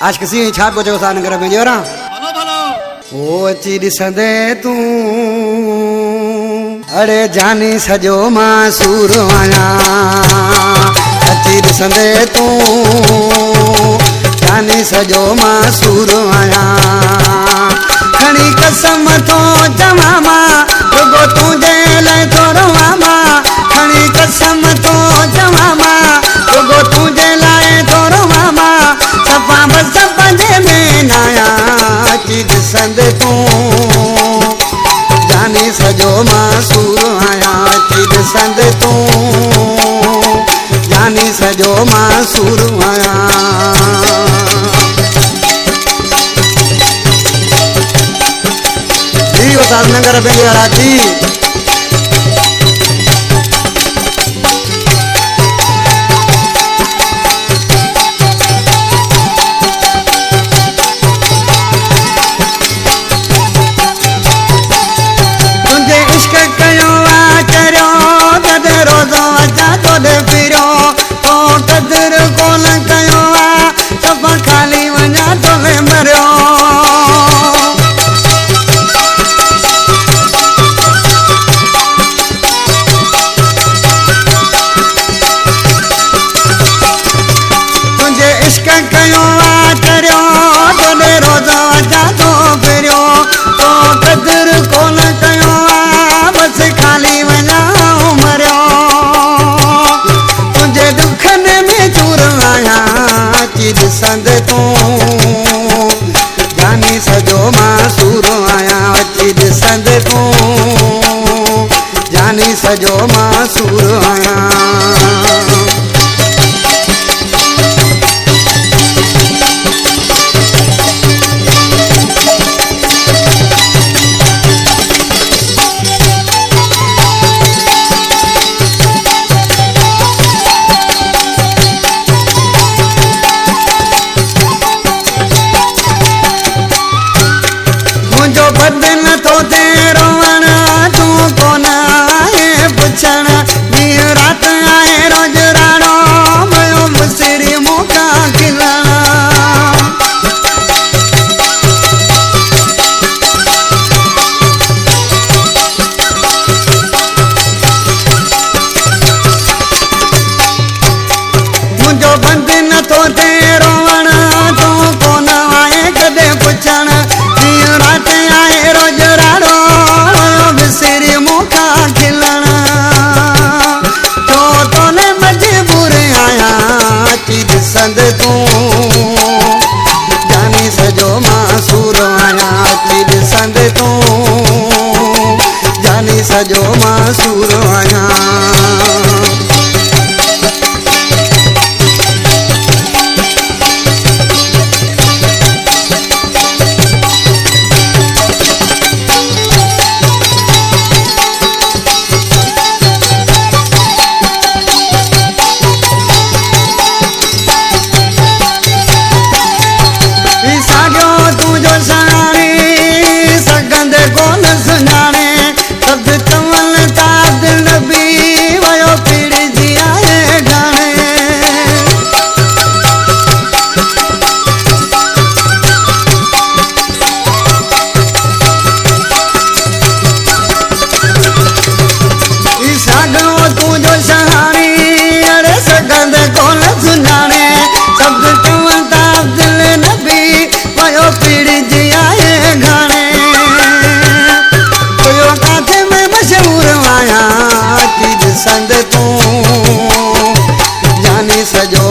आज किसी छा को जो सान कर भेजो रा भलो भलो ओ अची ॾिसंदे तूं अड़े जानी सजो मां सूर आया अची ॾिसंदे तूं जानी सजो मां सूर आया खणी कसम तो चवा मां रुगो तुंहिंजे लाइ थो रवां मां खणी कसम तो चवा मां रुगो तुंहिंजे लाइ थो रवां मां सफ़ा बस पंहिंजे में न आया अची ॾिसंदे तूं जानी सजो मां सूर आया अची ॾिसंदे तूं जानी सजो मां सूर आया नगर पंहिंजे राखी तुंहिंजे इश्क कयो आहे चरियो कद रोज़ो अचा तोॾे फिरियो पोइ कदुरु कोन कयो आहे सफ़ा खाली वञा तोले मरियो इश्क कयो आहे चरियो तोॾे रोज़ो अचा तो फिरियो तो कदुरु कोन कयो आहे बसि खाली वञा मरियो तुंहिंजे दुखनि में चूर आया अची ॾिसंदे तूं जानी सजो मां सूर आया अची ॾिसंदे तूं जानी सजो मां सूर आया मुंहिंजो बदन थो थिए रोवण तूं कोन आहे पुछण ॾींहुं राति आहे रोज़ राणो मयो मुसिरी मूंखां खिलण मुंहिंजो बदन थो थिए रोवण तूं कोन आहे कॾहिं पुछण ॾींहुं राति आहे रोज़ राणो विसरी मूंखां खिलण छो तोले मजबूर आया अची ॾिसंदे तूं जानी सजो मां सूर आया अची ॾिसंदे तूं जानी सजो मां सूर आया साॻियो तुंहिंजो सुञाणे सघंदे कोन सुञाणे सभु चवनि था दिल बि वियो पीड़िजी आहे घणे साॻियो तुंहिंजो सुञाणे अड़े सघंदे कोन सुञाणे सभु चवनि था दिल न बि वियो पीड़िजी आहे घणे कोयो काथे में मशहूर आया अची ॾिसंदे तूं जानी सजो